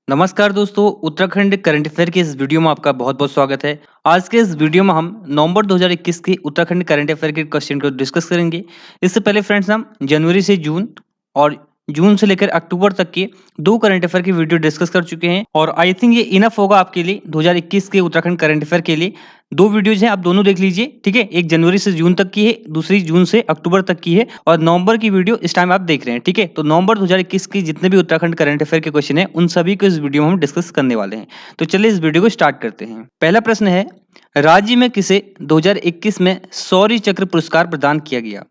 नमस्कार दोस्तों, Uttarakhand current affair के इस वीडियो में आपका बहुत-बहुत स्वागत है। आज के इस वीडियो में हम नवंबर 2021 के उत्तराखंड करंट अफेयर के क्वेश्चन को डिस्कस करेंगे। इससे पहले फ्रेंड्स हम जनवरी से जून और जून से लेकर अक्टूबर तक के 2 करंट अफेयर की वीडियो डिस्कस कर चुके हैं और आई थिंक ये इनफ होगा आपके लिए 2021 के उत्तराखंड करंट अफेयर के लिए। 2 वीडियोज़ हैं, आप दोनों देख लीजिए, ठीक है? एक जनवरी से जून तक की है, दूसरी जून से अक्टूबर तक की है और नवंबर की वीडियो इस टाइम आप देख रहे हैं, ठीक है? तो नवंबर 2021 की जितने भी उत्तराखंड करंट अफेयर के क्वेश्चन हैं, उन सभी को इस वीडियो में हम डिस्कस करने वाले हैं। तो चलिए इस वीडियो को स्टार्ट करते हैं। पहला प्रश्न है, राज्य में किसे 2021 में शौर्य चक्र पुरस्कार प्रदान किया गया?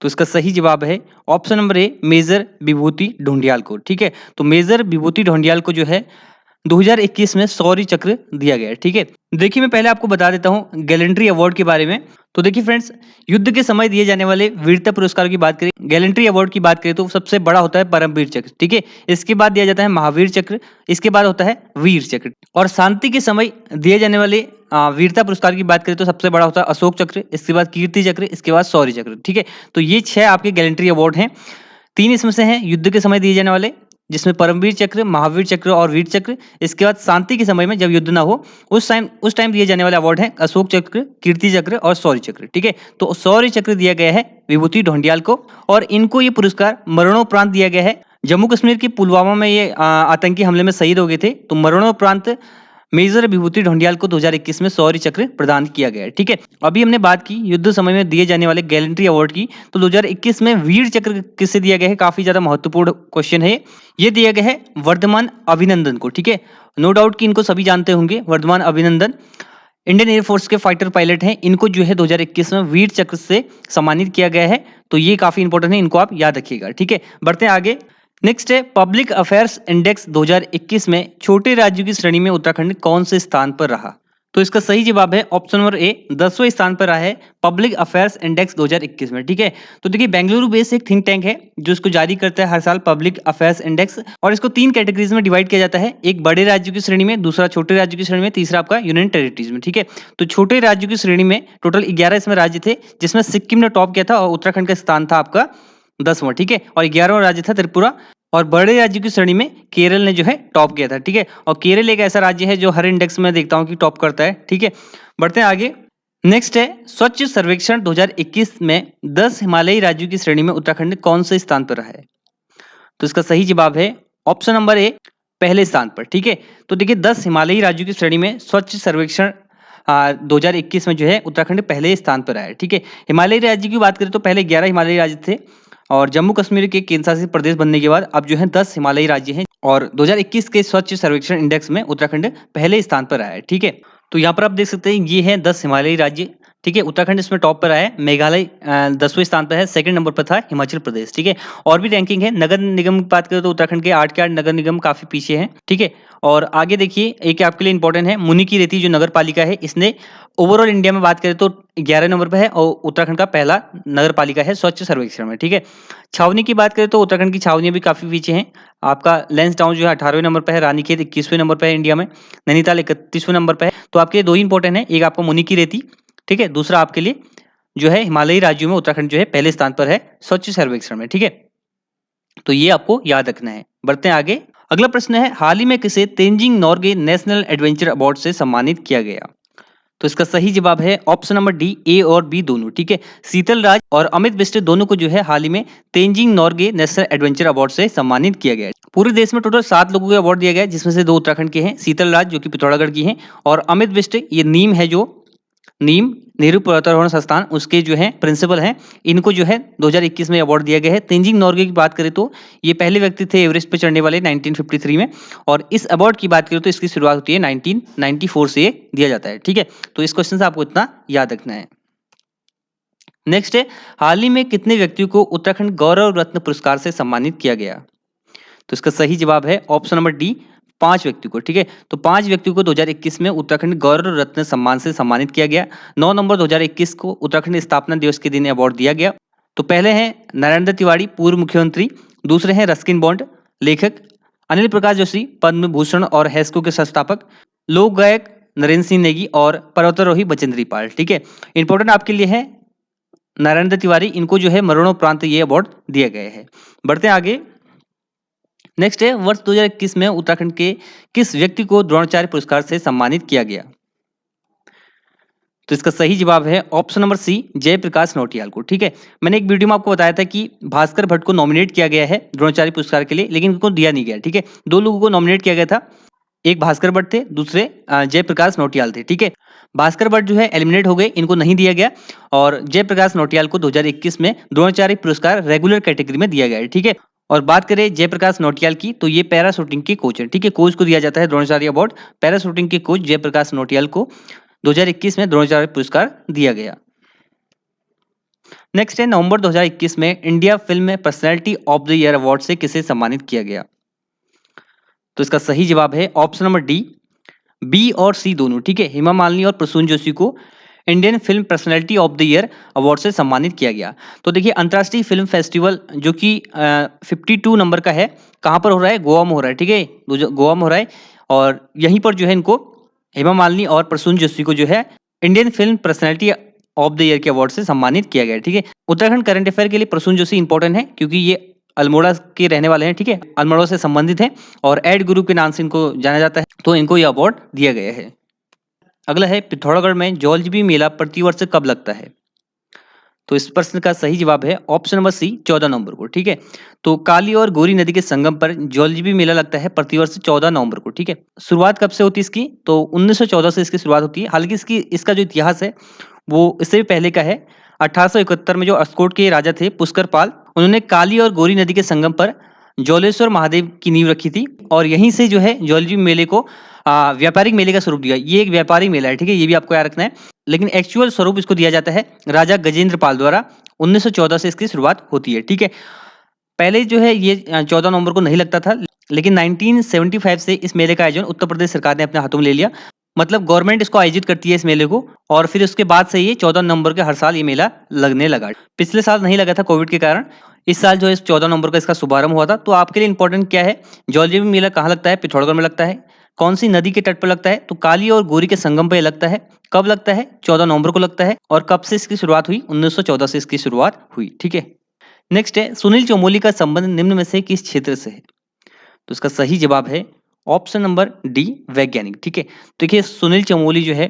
तो इसका सही जवाब है ऑप्शन नंबर ए मेजर विभूति ढूंढियाल को, ठीक है? तो मेजर विभूति ढूंढियाल को जो है 2021 में शौर्य चक्र दिया गया है, ठीक है? देखिए मैं पहले आपको बता देता हूँ गैलेंट्री अवार्ड के बारे में। तो देखिए फ्रेंड्स, युद्ध के समय दिए जाने वाले वीरता पुरस्कार की बात करें, गैलेंट्री अवार्ड की बात करें तो सबसे बड़ा होता है परमवीर चक्र, ठीक है? इसके बाद दिया जाता है महावीर चक्र, इसके बाद होता है वीर चक्र और शांति के समय दिए जाने वाले वीरता पुरस्कार की बात करें तो सबसे बड़ा होता है अशोक चक्र, इसके बाद कीर्ति चक्र, इसके बाद शौर्य चक्र, ठीक है? तो ये 6 आपके गैलेंट्री अवार्ड हैं। 3 इसमें से हैं युद्ध के समय दिए जाने वाले, जिसमें परमवीर चक्र, महावीर चक्र और वीर चक्र। इसके बाद शांति के समय में जब युद्ध ना हो उस टाइम दिए जाने वाले अवार्ड हैं अशोक चक्र, कीर्ति चक्र और शौर्य चक्र, ठीक है? तो शौर्य चक्र दिया गया है विभूति ढौंडियाल को और इनको ये पुरस्कार मरणोपरांत दिया गया है। जम्मू कश्मीर के पुलवामा में ये आतंकी हमले में शहीद हो गए थे, तो मरणोपरांत मेजर विभूति ढौंडियाल को 2021 में शौर्य चक्र प्रदान किया गया है, ठीक है? अभी हमने बात की युद्ध समय में दिए जाने वाले गैलेंट्री अवार्ड की, तो 2021 में वीर चक्र किसे दिया गया है? काफी ज्यादा महत्वपूर्ण क्वेश्चन है। ये दिया गया है वर्धमान अभिनंदन को, ठीक है? नो डाउट कि इनको सभी जानते होंगे। वर्धमान अभिनंदन इंडियन एयरफोर्स के फाइटर पायलट हैं, इनको जो है 2021 में वीर चक्र से सम्मानित किया गया है। तो ये काफी इंपॉर्टेंट है, इनको आप याद रखिएगा, ठीक है? बढ़ते हैं आगे। नेक्स्ट है पब्लिक अफेयर्स इंडेक्स 2021 में छोटे राज्यों की श्रेणी में उत्तराखंड कौन से स्थान पर रहा? तो इसका सही जवाब है ऑप्शन नंबर ए 10वें स्थान पर रहा है पब्लिक अफेयर्स इंडेक्स 2021 में, ठीक है? तो देखिए बेंगलुरु बेस्ड एक थिंक टैंक है जो इसको जारी करता है हर साल पब्लिक अफेयर्स इंडेक्स और इसको 3 कैटेगरीज में डिवाइड किया जाता है। एक बड़े राज्यों की श्रेणी में, दूसरा छोटे राज्यों की श्रेणी में, तीसरा आपका यूनियन टेरिटरीज में, ठीक है? तो छोटे राज्यों की श्रेणी में टोटल 11 इसमें राज्य थे, जिसमें सिक्किम ने टॉप किया था और उत्तराखंड का स्थान था आपका 10वां, ठीक है? और 11वां राज्य था त्रिपुरा और बड़े राज्यों की श्रेणी में केरल ने जो है टॉप किया था, ठीक है? और केरल एक ऐसा राज्य है जो हर इंडेक्स में देखता हूं कि टॉप करता है, ठीक है? बढ़ते हैं आगे। नेक्स्ट है स्वच्छ सर्वेक्षण 2021 में 10 हिमालयी राज्यों की श्रेणी में उत्तराखंड कौन से स्थान पर रहा है? तो इसका सही जवाब है ऑप्शन नंबर ए पहले स्थान पर, ठीक है? तो देखिए 10 हिमालयी राज्यों की श्रेणी में स्वच्छ सर्वेक्षण 2021 में जो है उत्तराखंड पहले स्थान पर आया है, ठीक है? हिमालयी राज्य की बात करें तो पहले 11 हिमालयी राज्य थे और जम्मू कश्मीर के केंद्र शासित प्रदेश बनने के बाद अब जो है 10 हिमालयी राज्य हैं और 2021 के स्वच्छ सर्वेक्षण इंडेक्स में उत्तराखंड पहले स्थान पर आया है, ठीक है? तो यहाँ पर आप देख सकते हैं ये है 10 हिमालयी राज्य, ठीक है? उत्तराखंड इसमें टॉप पर आया है, मेघालय 10वें स्थान पर है, सेकंड नंबर पर था हिमाचल प्रदेश, ठीक है? और भी रैंकिंग है। नगर निगम की बात करें तो उत्तराखंड के 8 के 8 नगर निगम काफी पीछे हैं, ठीक है? और आगे देखिए एक आपके लिए इंपॉर्टेंट है मुनि की रेती जो नगर पालिका है, इसने ओवरऑल इंडिया में बात करें तो 11 नंबर पर है और उत्तराखंड का पहला नगर पालिका है स्वच्छ सर्वेक्षण में, ठीक है? छावनी की बात करें तो उत्तराखंड की छावनियां भी काफी पीछे हैं। आपका लैंसडाउन जो है 18वें नंबर पर है, रानीखेत 21वें नंबर पर है इंडिया में, नैनीताल 31वें नंबर पर है। तो आपके 2 ही इंपॉर्टेंट है, एक आपका मुनि की रेती, ठीक है? दूसरा आपके लिए जो है हिमालयी राज्यों में उत्तराखंड जो है पहले स्थान पर है स्वच्छ सर्वेक्षण में, ठीक है? तो ये आपको याद रखना है। बढ़ते हैं आगे। अगला प्रश्न है हाल ही में किसे Tenzing Norgay national adventure award से सम्मानित किया गया? तो इसका सही जवाब है ऑप्शन नंबर डी ए और बी दोनों, ठीक है? शीतल राज और अमित बिष्ट दोनों को जो है हाल ही में Tenzing Norgay national adventure award से सम्मानित किया गया है। पूरे देश में टोटल 7 लोगों को अवार्ड दिया गया है, जिसमें से 2 उत्तराखंड के हैं, शीतल राज जो कि पिथौरागढ़ की हैं और अमित बिष्ट ये नीम है जो नीम नेहरू पर्वतारोहण संस्थान उसके जो है प्रिंसिपल हैं, इनको जो है 2021 में अवार्ड दिया गया है। तेंजिंग नॉर्गे की बात करें तो ये पहले व्यक्ति थे एवरेस्ट पे चढ़ने वाले 1953 में और इस अवार्ड की बात करें तो इसकी शुरुआत होती है 1994 से ये दिया जाता है, ठीक है? तो इस क्वेश्चन से आपको इतना याद रखना है। नेक्स्ट है हाल ही में कितने व्यक्तियों को उत्तराखंड गौरव रत्न पुरस्कार से सम्मानित किया गया? तो इसका सही जवाब है ऑप्शन नंबर डी 5 व्यक्तियों को, ठीक है? तो 5 व्यक्तियों को 2021 में उत्तराखंड गौरव रत्न सम्मान से सम्मानित किया गया। 9 नवंबर 2021 को उत्तराखंड स्थापना दिवस के दिन अवार्ड दिया गया। तो पहले हैं नरेंद्र तिवारी पूर्व मुख्यमंत्री, दूसरे हैं रस्किन बॉन्ड लेखक, अनिल प्रकाश जोशी पद्म भूषण और हैस्को के संस्थापक, लोक गायक नरेंद्र सिंह नेगी और पर्वतारोही बचेंद्री पाल, ठीक है? इंपॉर्टेंट आपके लिए है नरेंद्र तिवारी, इनको जो है मरणोपरांत ये अवार्ड दिए गए हैं। बढ़ते हैं आगे। नेक्स्ट है वर्ष 2021 में उत्तराखंड के किस व्यक्ति को द्रोणाचार्य पुरस्कार से सम्मानित किया गया? तो इसका सही जवाब है option number C, Jayprakash Nautiyal को। ठीक है, मैंने एक वीडियो में आपको बताया था कि भास्कर भट्ट को नॉमिनेट किया गया है द्रोणाचार्य पुरस्कार के लिए, लेकिन उनको दिया नहीं गया। ठीक है, दो लोगों को नॉमिनेट किया गया था, एक भास्कर भट्ट थे, दूसरे जयप्रकाश नौटियाल थे। ठीक है, भास्कर भट्ट जो है एलिमिनेट हो गए, इनको नहीं दिया गया, और जयप्रकाश नौटियाल को 2021 में द्रोणाचार्य पुरस्कार रेगुलर कैटेगरी में दिया गया है। ठीक है, और बात करें जयप्रकाश नौटियाल की, तो ये पैरा शूटिंग के कोच हैं। ठीक है, कोच को दिया जाता है द्रोणाचार्य अवार्ड। पैरा शूटिंग के कोच जयप्रकाश नौटियाल को 2021 में द्रोणाचार्य पुरस्कार दिया गया। नेक्स्ट है नवंबर 2021 में India film personality of the year award से किसे सम्मानित किया गया? तो इसका सही जवाब है ऑप्शन नंबर डी, बी और सी दोनों। ठीक है, हेमा मालिनी और प्रसून जोशी को Indian film personality of the year award से सम्मानित किया गया। तो देखिए, अंतर्राष्ट्रीय फिल्म फेस्टिवल जो कि 52 नंबर का है, कहाँ पर हो रहा है? गोवा में हो रहा है। ठीक है, गोवा में हो रहा है, और यहीं पर जो है इनको हेमा मालिनी और प्रसून जोशी को जो है Indian film personality of the year के अवार्ड से सम्मानित किया गया। ठीक है, उत्तराखंड करंट अफेयर के लिए प्रसून जोशी इंपॉर्टेंट है, क्योंकि ये अल्मोड़ा के रहने वाले हैं। ठीक है, अल्मोड़ा से संबंधित है, और एड गुरु के नाम से इनको जाना जाता है, तो इनको ये अवार्ड दिया गया है। अगला है पिथौरागढ़ में जौलजीबी मेला प्रतिवर्ष कब लगता है? तो इस प्रश्न का सही जवाब है ऑप्शन नंबर सी, 14 नवंबर को। ठीक है, तो काली और गोरी नदी के संगम पर जौलजीबी मेला लगता है प्रतिवर्ष 14 नवंबर को। ठीक है, शुरुआत कब से होती है इसकी? तो 1914 से इसकी शुरुआत होती है। हालांकि इसका जो इतिहास है वो इससे भी पहले का है। 1871 में जो अस्कोट के राजा थे पुष्कर पाल, उन्होंने काली और गोरी नदी के संगम पर जौलेश्वर महादेव की नींव रखी थी, और यहीं से जो है जौलजीबी मेले को व्यापारिक मेले का स्वरूप दिया। ये एक व्यापारिक मेला है। ठीक है, ये भी आपको याद रखना है, लेकिन एक्चुअल स्वरूप इसको दिया जाता है राजा गजेंद्र पाल द्वारा। 1914 से इसकी शुरुआत होती है। ठीक है, पहले जो है ये 14 नवंबर को नहीं लगता था, लेकिन 1975 से इस मेले का आयोजन उत्तर प्रदेश सरकार ने अपने हाथों में ले लिया। मतलब गवर्नमेंट इसको आयोजित करती है इस मेले को, और फिर उसके बाद से ये 14 नवंबर के हर साल ये मेला लगने लगा। पिछले साल नहीं लगा था कोविड के कारण, इस साल जो है 14 नवंबर का इसका शुभारंभ हुआ था। तो आपके लिए इंपॉर्टेंट क्या है, जौलजीबी मेला कहाँ लगता है? पिथौरागढ़ में लगता है। कौन सी नदी के तट पर लगता है? तो काली और गोरी के संगम पर लगता है। कब लगता है? 14 नवंबर को लगता है। और कब से इसकी शुरुआत हुई? 1914 से इसकी शुरुआत हुई। ठीक है, नेक्स्ट है सुनील चमोली का संबंध निम्न में से किस क्षेत्र से है? तो इसका सही जवाब है ऑप्शन नंबर डी, वैज्ञानिक। ठीक है, तो देखिए सुनील चमोली जो है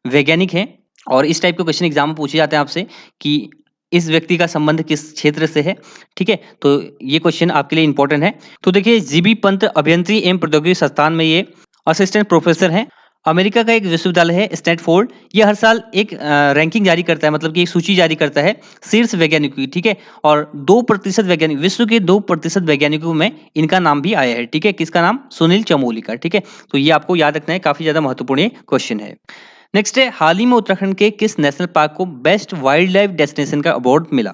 वैज्ञानिक है, और इस टाइप के क्वेश्चन एग्जाम में पूछे जाते हैं आपसे कि इस व्यक्ति का संबंध किस क्षेत्र से है। ठीक है, तो ये क्वेश्चन आपके लिए इंपॉर्टेंट है। तो देखिए जीबी पंत अभियंत्रिकी एवं प्रौद्योगिकी संस्थान में ये असिस्टेंट प्रोफेसर हैं। अमेरिका का एक विश्वविद्यालय है स्टैनफोर्ड, ये हर साल एक रैंकिंग जारी करता है, मतलब कि एक सूची जारी करता है शीर्ष वैज्ञानिकों की। ठीक है, और 2% वैज्ञानिक, विश्व के 2% वैज्ञानिकों में इनका नाम भी आया है। ठीक है, किसका नाम? सुनील चमोली का। ठीक है, तो ये आपको याद रखना है, काफी ज्यादा महत्वपूर्ण क्वेश्चन है। नेक्स्ट है हाल ही में उत्तराखंड के किस नेशनल पार्क को बेस्ट वाइल्ड लाइफ डेस्टिनेशन का अवार्ड मिला?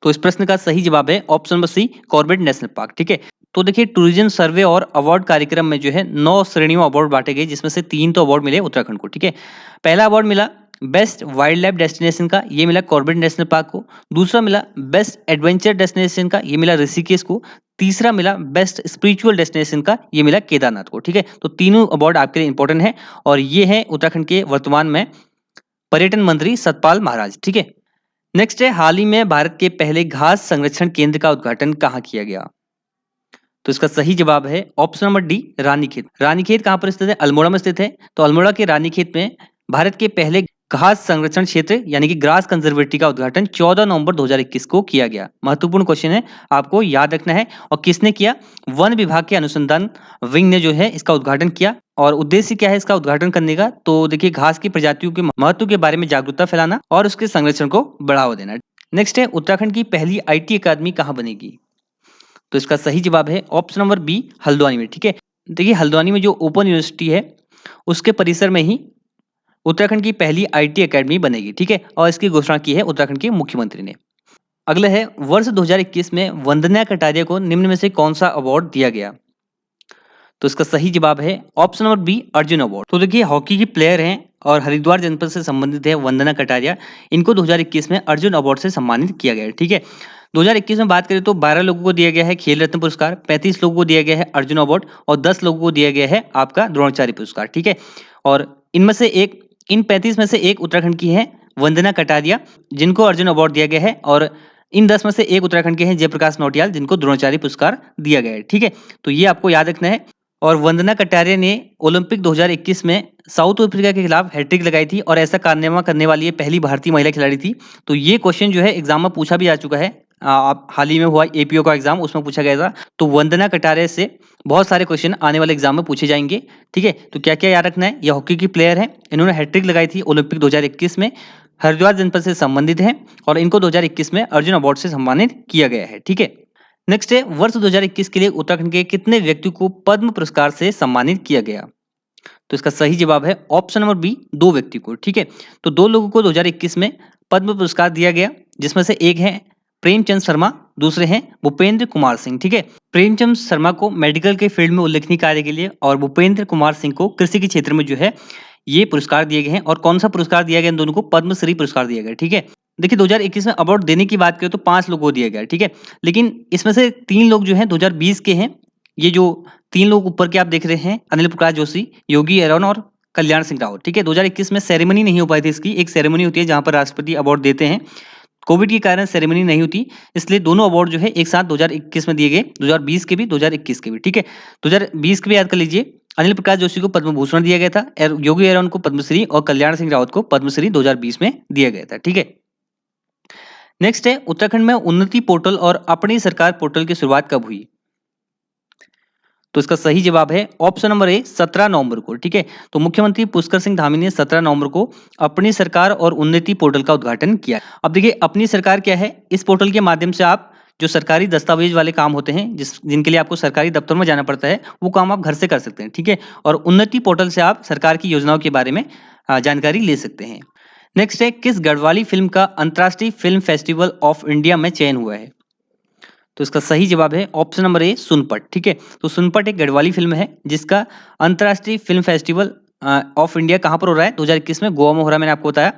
तो इस प्रश्न का सही जवाब है option number C, Corbett national park. ठीक है, तो देखिए टूरिज्म सर्वे और अवार्ड कार्यक्रम में जो है 9 श्रेणियों में अवार्ड बांटे गए, जिसमें से 3 तो अवार्ड मिले उत्तराखंड को। ठीक है, पहला अवार्ड मिला बेस्ट वाइल्ड लाइफ डेस्टिनेशन का, ये मिला कॉर्बेट नेशनल पार्क को। दूसरा मिला बेस्ट एडवेंचर डेस्टिनेशन का, ये मिला ऋषिकेश को। तीसरा मिला बेस्ट स्पिरिचुअल डेस्टिनेशन का, ये मिला केदारनाथ को। ठीक है, तो तीनों अवार्ड आपके लिए इंपॉर्टेंट है, और ये है उत्तराखंड के वर्तमान में पर्यटन मंत्री सतपाल महाराज। ठीक है, नेक्स्ट है हाल ही में भारत के पहले घास संरक्षण केंद्र का उद्घाटन कहाँ किया गया? तो इसका सही जवाब है option number D, Ranikhet. Ranikhet कहाँ पर स्थित है? अल्मोड़ा में स्थित है। तो अल्मोड़ा के रानीखेत में भारत के पहले घास संरक्षण क्षेत्र यानी कि ग्रास कंजर्वेटरी का उद्घाटन 14 नवंबर 2021 को किया गया। महत्वपूर्ण क्वेश्चन है, आपको याद रखना है। और किसने किया? वन विभाग के अनुसंधान विंग ने जो है इसका उद्घाटन किया। और उद्देश्य क्या है इसका उद्घाटन करने का? तो देखिए घास की प्रजातियों के महत्व के बारे में जागरूकता फैलाना और उसके संरक्षण को बढ़ावा देना। नेक्स्ट है उत्तराखंड की पहली IT अकादमी कहाँ बनेगी? तो इसका सही जवाब है ऑप्शन नंबर बी, हल्द्वानी में। ठीक है, देखिए हल्द्वानी में जो ओपन यूनिवर्सिटी है उसके परिसर में ही उत्तराखंड की पहली IT अकेडमी बनेगी। ठीक है, और इसकी घोषणा की है उत्तराखंड के मुख्यमंत्री ने। अगला है वर्ष 2021 में वंदना कटारिया को निम्न में से कौन सा अवार्ड दिया गया? तो इसका सही जवाब है option number B, Arjun award. तो देखिए हॉकी की प्लेयर हैं और हरिद्वार जनपद से संबंधित है वंदना कटारिया, इनको 2021 में अर्जुन अवार्ड से सम्मानित किया गया है। ठीक है, 2021 में बात करें तो 12 लोगों को दिया गया है खेल रत्न पुरस्कार, 35 लोगों को दिया गया है अर्जुन अवार्ड, और 10 लोगों को दिया गया है आपका द्रोणाचार्य पुरस्कार। ठीक है, और इनमें से इन 35 में से एक उत्तराखंड की है वंदना कटारिया, जिनको अर्जुन अवार्ड दिया गया है। और इन 10 में से एक उत्तराखंड के हैं जयप्रकाश नौटियाल, जिनको द्रोणाचार्य पुरस्कार दिया गया है। ठीक है, तो ये आपको याद रखना है। और वंदना कटारिया ने ओलंपिक 2021 में साउथ अफ्रीका के खिलाफ हैट्रिक लगाई थी और ऐसा कारनामा करने वाली ये पहली भारतीय महिला खिलाड़ी थी। तो ये क्वेश्चन जो है एग्जाम में पूछा भी जा चुका है। आप हाल ही में हुआ एपीओ का एग्जाम, उसमें पूछा गया था। तो वंदना कटारिया से बहुत सारे क्वेश्चन आने वाले एग्जाम में पूछे जाएंगे। ठीक है, तो क्या क्या याद रखना है, ये हॉकी की प्लेयर है, इन्होंने हैट्रिक लगाई थी ओलंपिक 2021 में, हरिद्वार जनपद से संबंधित है और इनको 2021 में अर्जुन अवार्ड से सम्मानित किया गया है। ठीक है, नेक्स्ट है वर्ष 2021 के लिए उत्तराखंड के कितने व्यक्ति को पद्म पुरस्कार से सम्मानित किया गया? तो इसका सही जवाब है ऑप्शन नंबर बी, 2 व्यक्ति को। ठीक है, तो 2 लोगों को 2021 में पद्म पुरस्कार दिया गया, जिसमें से एक है प्रेमचंद शर्मा, दूसरे हैं भूपेंद्र कुमार सिंह। ठीक है, प्रेमचंद शर्मा को मेडिकल के फील्ड में उल्लेखनीय कार्य के लिए और भूपेंद्र कुमार सिंह को कृषि के क्षेत्र में जो है ये पुरस्कार दिए गए हैं। और कौन सा पुरस्कार दिया गया इन दोनों को? पद्मश्री पुरस्कार दिया गया। ठीक है, देखिए 2021 में अवार्ड देने की बात करें तो 5 लोगों को दिया गया। ठीक है, लेकिन इसमें से 3 लोग जो हैं 2020 के हैं। ये जो 3 लोग ऊपर के आप देख रहे हैं, अनिल प्रकाश जोशी, योगी एरन और कल्याण सिंह रावत। ठीक है, 2021 में सेरेमनी नहीं हो पाई थी इसकी। एक सेरेमनी होती है जहां पर राष्ट्रपति अवार्ड देते हैं, कोविड के कारण सेरेमनी नहीं होती, इसलिए दोनों अवार्ड जो है एक साथ 2021 में दिए गए, 2020 के भी 2021 के भी। ठीक है, 2020 के भी याद कर लीजिए, अनिल प्रकाश जोशी को पद्म भूषण दिया गया था, योगी एरन को पद्मश्री और कल्याण सिंह रावत को पद्मश्री 2020 में दिया गया था। ठीक है, नेक्स्ट है उत्तराखंड में उन्नति पोर्टल और अपनी सरकार पोर्टल की शुरुआत कब हुई? तो इसका सही जवाब है ऑप्शन नंबर ए, 17 नवंबर को। ठीक है, तो मुख्यमंत्री पुष्कर सिंह धामी ने 17 नवंबर को अपनी सरकार और उन्नति पोर्टल का उद्घाटन किया। अब देखिए अपनी सरकार क्या है, इस पोर्टल के माध्यम से आप जो सरकारी दस्तावेज वाले काम होते हैं, जिनके लिए आपको सरकारी दफ्तर में जाना पड़ता है, वो काम आप घर से कर सकते हैं। ठीक है, और उन्नति पोर्टल से आप सरकार की योजनाओं के बारे में जानकारी ले सकते हैं। नेक्स्ट है किस गढ़वाली फिल्म का अंतर्राष्ट्रीय फिल्म फेस्टिवल ऑफ इंडिया में चयन हुआ है? तो इसका सही जवाब है ऑप्शन नंबर ए, सुनपट। ठीक है, तो सुनपट एक गढ़वाली फिल्म है जिसका अंतर्राष्ट्रीय फिल्म फेस्टिवल ऑफ इंडिया कहाँ पर हो रहा है? 2021 में गोवा में हो रहा है। मैंने आपको बताया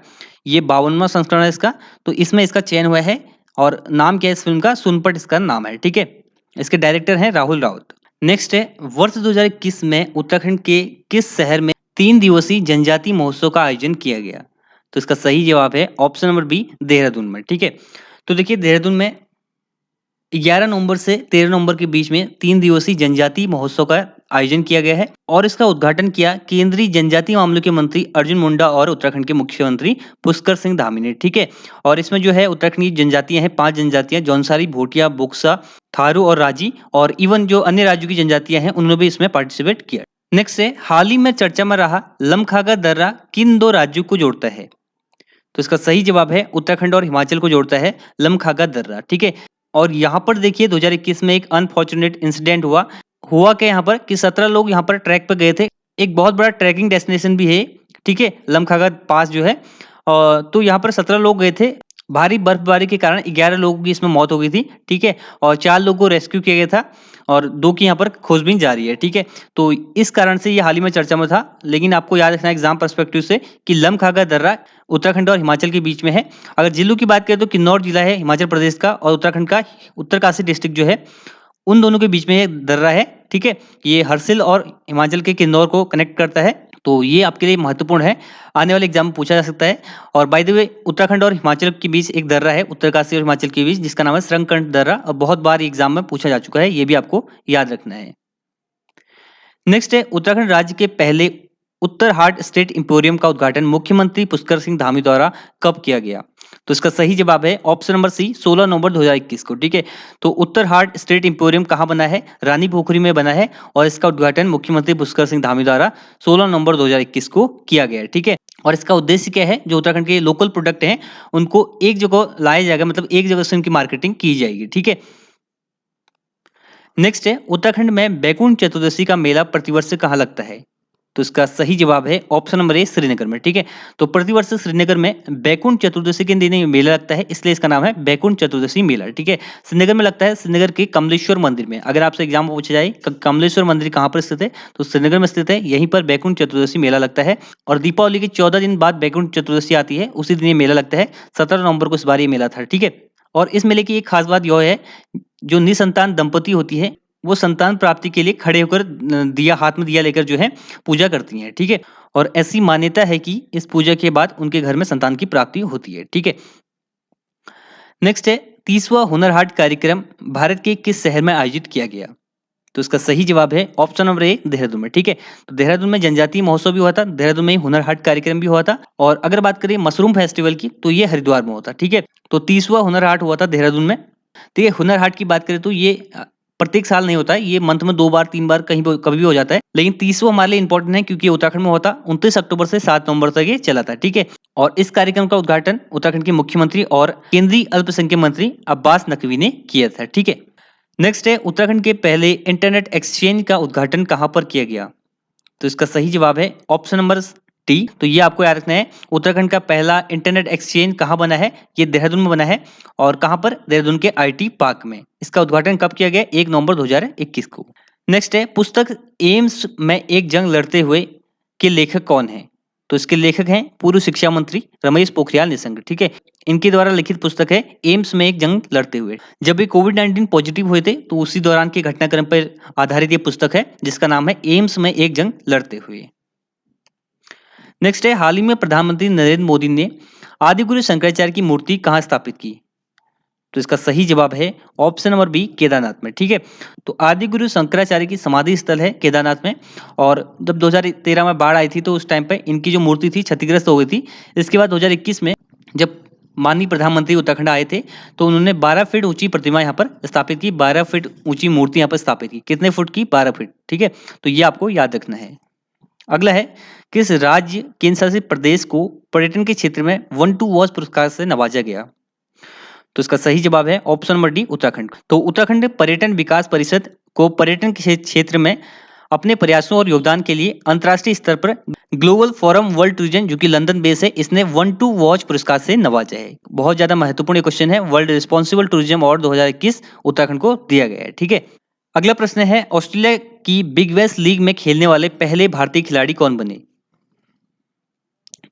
ये 52वां संस्करण है इसका, तो इसमें इसका चयन हुआ है। और नाम क्या है इस फिल्म का? सुनपट इसका नाम है। ठीक है, इसके डायरेक्टर हैं राहुल राउत। नेक्स्ट है वर्ष 2021 में उत्तराखंड के किस शहर में 3 दिवसीय जनजाति महोत्सव का आयोजन किया गया? तो इसका सही जवाब है ऑप्शन नंबर बी, देहरादून में। ठीक है, तो देखिए देहरादून में 11 नवंबर से 13 नवंबर के बीच में 3 दिवसीय जनजातीय महोत्सव का आयोजन किया गया है और इसका उद्घाटन किया केंद्रीय जनजातीय मामलों के मंत्री अर्जुन मुंडा और उत्तराखंड के मुख्यमंत्री पुष्कर सिंह धामी ने। ठीक है, और इसमें जो है उत्तराखंड की जनजातियां हैं, 5 जनजातियां, जौनसारी, भोटिया, बुक्सा, थारू और राजी, और इवन जो अन्य राज्यों की जनजातियां हैं उन्होंने भी इसमें पार्टिसिपेट किया। नेक्स्ट है हाल ही में चर्चा में रहा लमखागा दर्रा किन 2 राज्यों को जोड़ता है? तो इसका सही जवाब है उत्तराखंड और हिमाचल को जोड़ता है लमखागा दर्रा। ठीक है, और यहाँ पर देखिए 2021 में एक अनफॉर्चुनेट इंसिडेंट हुआ कि यहाँ पर कि 17 लोग यहाँ पर ट्रैक पर गए थे। एक बहुत बड़ा ट्रैकिंग डेस्टिनेशन भी है। ठीक है, लमखागा पास जो है, तो यहाँ पर 17 लोग गए थे। भारी बर्फबारी के कारण 11 लोगों की इसमें मौत हो गई थी। ठीक है, और 4 लोगों को रेस्क्यू किया गया था और 2 की यहाँ पर खोजबीन जारी है। ठीक है, तो इस कारण से ये हाल ही में चर्चा में था। लेकिन आपको याद रखना एग्जाम पर्सपेक्टिव से कि लमखागा दर्रा उत्तराखंड और हिमाचल के बीच में है। अगर जिलों की बात करें तो किन्नौर जिला है हिमाचल प्रदेश का, और उत्तराखंड का उत्तरकाशी डिस्ट्रिक्ट जो है, उन दोनों के बीच में ये दर्रा है। ठीक है, ये हरसिल और हिमाचल के किन्नौर को कनेक्ट करता है। तो ये आपके लिए महत्वपूर्ण है, आने वाले एग्जाम में पूछा जा सकता है। और बाय द वे उत्तराखंड और हिमाचल के बीच एक दर्रा है, उत्तरकाशी और हिमाचल के बीच, जिसका नाम है श्रृंगकंड दर्रा, और बहुत बार एग्जाम में पूछा जा चुका है, ये भी आपको याद रखना है। नेक्स्ट है उत्तराखंड राज्य के पहले उत्तर हाट स्टेट इंपोरियम का उद्घाटन मुख्यमंत्री पुष्कर सिंह धामी द्वारा कब किया गया? तो इसका सही जवाब है ऑप्शन नंबर सी, 16 नवंबर 2021 को। ठीक है, तो उत्तर हाट स्टेट इंपोरियम कहाँ बना है? रानी पोखरी में बना है और इसका उद्घाटन मुख्यमंत्री पुष्कर सिंह धामी द्वारा 16 नवंबर 2021 को किया गया है। ठीक है, और इसका उद्देश्य क्या है? जो उत्तराखंड के लोकल प्रोडक्ट हैं उनको एक जगह लाया जाएगा, मतलब एक जगह से उनकी मार्केटिंग की जाएगी। ठीक है, नेक्स्ट है उत्तराखंड में बैकुंठ चतुर्दशी का मेला प्रतिवर्ष कहाँ लगता है? तो इसका सही जवाब है ऑप्शन नंबर ए, श्रीनगर में। ठीक है, तो प्रतिवर्ष श्रीनगर में बैकुंठ चतुर्दशी के दिन ये मेला लगता है, इसलिए इसका नाम है बैकुंठ चतुर्दशी मेला। ठीक है, श्रीनगर में लगता है, श्रीनगर के कमलेश्वर मंदिर में। अगर आपसे एग्जाम में पूछा जाए कमलेश्वर मंदिर कहाँ पर स्थित है, तो श्रीनगर में स्थित है। यहीं पर बैकुंठ चतुर्दशी मेला लगता है और दीपावली के 14 दिन बाद बैकुंठ चतुर्दशी आती है, उसी दिन ये मेला लगता है। 17 नवंबर को इस बार ये मेला था। ठीक है, और इस मेले की एक खास बात यह है, जो निसंतान दंपति होती है वो संतान प्राप्ति के लिए खड़े होकर दिया, हाथ में दिया लेकर जो है पूजा करती हैं। ठीक है, और ऐसी मान्यता है कि इस पूजा के बाद उनके घर में संतान की प्राप्ति होती है। ठीक है, नेक्स्ट है 30वां हुनर हाट कार्यक्रम भारत के किस शहर में आयोजित किया गया? तो इसका सही जवाब है ऑप्शन नंबर ए देहरादून में। ठीक है, तो देहरादून में जनजातीय महोत्सव भी हुआ था, देहरादून में ही हुनर हाट कार्यक्रम भी हुआ था। और अगर बात करें मशरूम फेस्टिवल की तो ये हरिद्वार में होता। ठीक है, तो 30वां हुनर हाट हुआ था देहरादून में। तो ये हुनर हाट की बात करें तो ये प्रत्येक साल नहीं होता है, ये मंथ में 2 बार 3 बार कहीं कभी भी हो जाता है, लेकिन 30वां हमारे लिए इंपॉर्टेंट है क्योंकि ये उत्तराखंड में होता 29 अक्टूबर से 7 नवंबर तक ये चला था। ठीक है, और इस कार्यक्रम का उद्घाटन उत्तराखंड के मुख्यमंत्री और केंद्रीय अल्पसंख्यक मंत्री अब्बास नकवी ने किया था। ठीक है, नेक्स्ट है उत्तराखंड के पहले इंटरनेट एक्सचेंज का उद्घाटन कहां पर किया गया? तो इसका सही जवाब है ऑप्शन नंबर डी। तो ये आपको याद रखना है, उत्तराखंड का पहला इंटरनेट एक्सचेंज कहां बना है? ये देहरादून में बना है। और कहां पर? देहरादून के आईटी पार्क में। इसका उद्घाटन कब किया गया? 1 नवंबर 2021 को। नेक्स्ट है पुस्तक एम्स में एक जंग लड़ते हुए के लेखक कौन है? तो इसके लेखक हैं पूर्व शिक्षा मंत्री रमेश पोखरियाल निशंक। ठीक है, इनके द्वारा लिखित पुस्तक है एम्स में एक जंग लड़ते हुए। जब ये कोविड-19 पॉजिटिव हुए थे तो उसी दौरान के घटनाक्रम पर आधारित ये पुस्तक है जिसका नाम है एम्स में एक जंग लड़ते हुए। नेक्स्ट है हाल ही में प्रधानमंत्री नरेंद्र मोदी ने आदिगुरु शंकराचार्य की मूर्ति कहां स्थापित की? तो इसका सही जवाब है ऑप्शन नंबर बी केदारनाथ में। ठीक है, तो आदिगुरु शंकराचार्य की समाधि स्थल है केदारनाथ में। और जब 2013 में बाढ़ आई थी तो उस टाइम पे इनकी जो मूर्ति थी क्षतिग्रस्त हो गई थी। इसके बाद 2021 में जब माननीय प्रधानमंत्री उत्तराखंड आए थे तो उन्होंने 12 फीट ऊंची प्रतिमा यहाँ पर स्थापित की, 12 फीट ऊंची मूर्ति यहाँ पर स्थापित की। कितने फुट की? 12 फीट। ठीक है, तो ये आपको याद रखना है। अगला है किस राज्य केंद्र शासित प्रदेश को पर्यटन के क्षेत्र में 1 टू वॉच पुरस्कार से नवाजा गया? तो इसका सही जवाब है ऑप्शन नंबर डी उत्तराखंड। तो उत्तराखंड पर्यटन विकास परिषद को पर्यटन के क्षेत्र में अपने प्रयासों और योगदान के लिए अंतर्राष्ट्रीय स्तर पर ग्लोबल फोरम वर्ल्ड टूरिज्म जो कि लंदन बेस है, इसने 1 टू वॉच पुरस्कार से नवाजा है। बहुत ज्यादा महत्वपूर्ण क्वेश्चन है। World responsible tourism award 2021 Uttarakhand को दिया गया है। ठीक है, अगला प्रश्न है ऑस्ट्रेलिया की बिग बैश लीग में खेलने वाले पहले भारतीय खिलाड़ी कौन बने?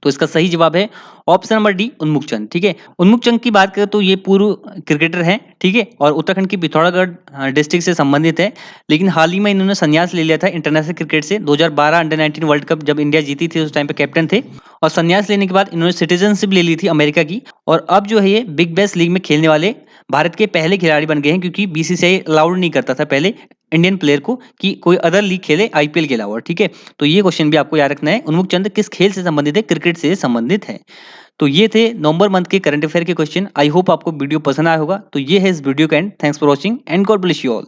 तो इसका सही जवाब है ऑप्शन नंबर डी उन्मुख चंद। ठीक है, उन्मुख चंद की बात करें तो ये पूर्व क्रिकेटर हैं। ठीक है, और उत्तराखंड की पिथौरागढ़ डिस्ट्रिक्ट से संबंधित है, लेकिन हाल ही में इन्होंने संन्यास ले लिया था इंटरनेशनल क्रिकेट से। 2012 अंडर 19 वर्ल्ड कप जब इंडिया जीती थी उस टाइम पे कैप्टन थे, और संन्यास लेने के बाद इन्होंने सिटीजनशिप ले ली थी अमेरिका की। और अब जो है ये बिग बैश लीग में खेलने वाले भारत के पहले खिलाड़ी बन गए हैं, क्योंकि बीसीसीआई अलाउड नहीं करता था पहले इंडियन प्लेयर को कि कोई अदर लीग खेले आईपीएल के अलावा। ठीक है, तो ये क्वेश्चन भी आपको याद रखना है। उन्मुख चंद किस खेल से संबंधित है? क्रिकेट से संबंधित है। तो ये थे नवंबर मंथ के करंट अफेयर के क्वेश्चन। आई होप आपको वीडियो पसंद आया होगा। तो ये है इस वीडियो का and. Thanks for watching and God bless you all.